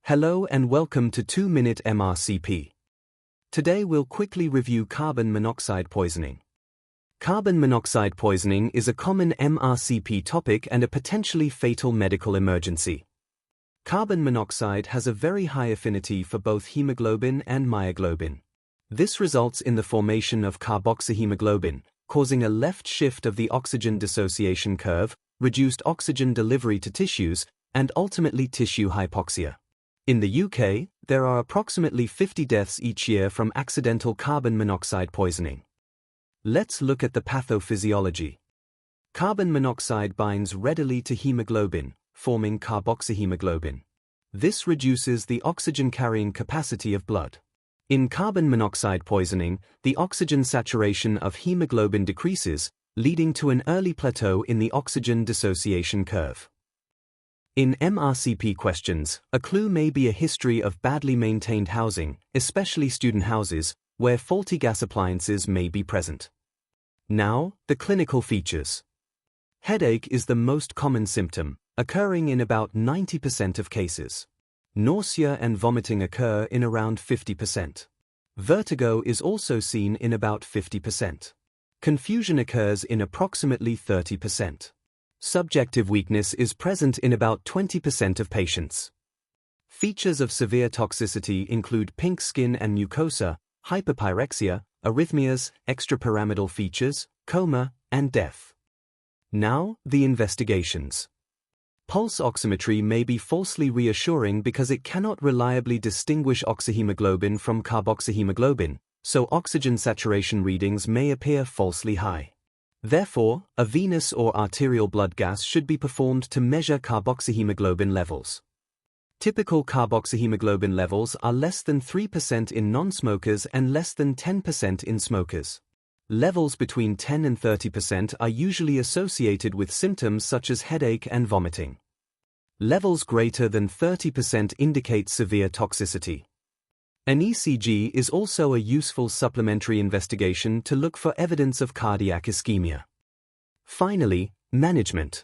Hello and welcome to 2-Minute MRCP. Today we'll quickly review carbon monoxide poisoning. Carbon monoxide poisoning is a common MRCP topic and a potentially fatal medical emergency. Carbon monoxide has a very high affinity for both hemoglobin and myoglobin. This results in the formation of carboxyhemoglobin, causing a left shift of the oxygen dissociation curve, reduced oxygen delivery to tissues, and ultimately tissue hypoxia. In the UK, there are approximately 50 deaths each year from accidental carbon monoxide poisoning. Let's look at the pathophysiology. Carbon monoxide binds readily to hemoglobin, forming carboxyhemoglobin. This reduces the oxygen-carrying capacity of blood. In carbon monoxide poisoning, the oxygen saturation of hemoglobin decreases, leading to an early plateau in the oxygen dissociation curve. In MRCP questions, a clue may be a history of badly maintained housing, especially student houses, where faulty gas appliances may be present. Now, the clinical features. Headache is the most common symptom, occurring in about 90% of cases. Nausea and vomiting occur in around 50%. Vertigo is also seen in about 50%. Confusion occurs in approximately 30%. Subjective weakness is present in about 20% of patients. Features of severe toxicity include pink skin and mucosa, hyperpyrexia, arrhythmias, extrapyramidal features, coma, and death. Now, the investigations. Pulse oximetry may be falsely reassuring because it cannot reliably distinguish oxyhemoglobin from carboxyhemoglobin, so oxygen saturation readings may appear falsely high. Therefore, a venous or arterial blood gas should be performed to measure carboxyhemoglobin levels. Typical carboxyhemoglobin levels are less than 3% in non-smokers and less than 10% in smokers. Levels between 10 and 30% are usually associated with symptoms such as headache and vomiting. Levels greater than 30% indicate severe toxicity. An ECG is also a useful supplementary investigation to look for evidence of cardiac ischemia. Finally, management.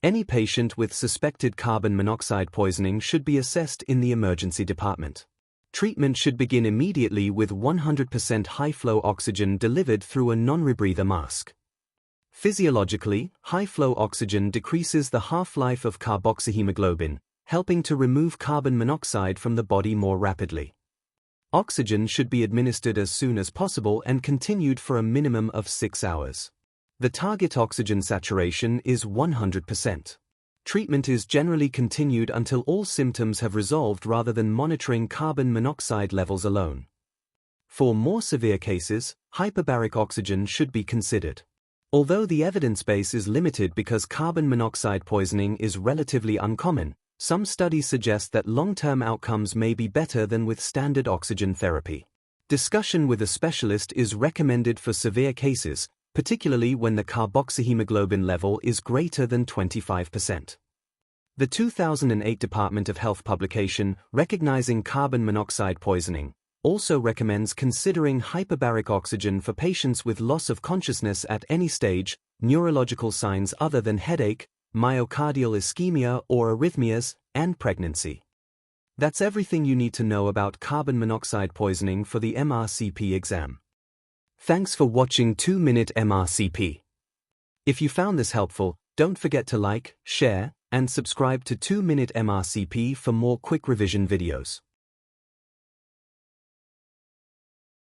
Any patient with suspected carbon monoxide poisoning should be assessed in the emergency department. Treatment should begin immediately with 100% high-flow oxygen delivered through a non-rebreather mask. Physiologically, high-flow oxygen decreases the half-life of carboxyhemoglobin, helping to remove carbon monoxide from the body more rapidly. Oxygen should be administered as soon as possible and continued for a minimum of 6 hours. The target oxygen saturation is 100%. Treatment is generally continued until all symptoms have resolved rather than monitoring carbon monoxide levels alone. For more severe cases, hyperbaric oxygen should be considered. Although the evidence base is limited because carbon monoxide poisoning is relatively uncommon, some studies suggest that long-term outcomes may be better than with standard oxygen therapy. Discussion with a specialist is recommended for severe cases, particularly when the carboxyhemoglobin level is greater than 25%. The 2008 Department of Health publication, Recognizing Carbon Monoxide Poisoning, also recommends considering hyperbaric oxygen for patients with loss of consciousness at any stage, neurological signs other than headache, myocardial ischemia or arrhythmias, and pregnancy. That's everything you need to know about carbon monoxide poisoning for the MRCP exam. Thanks for watching 2-Minute MRCP. If you found this helpful, don't forget to like, share, and subscribe to 2-Minute MRCP for more quick revision videos.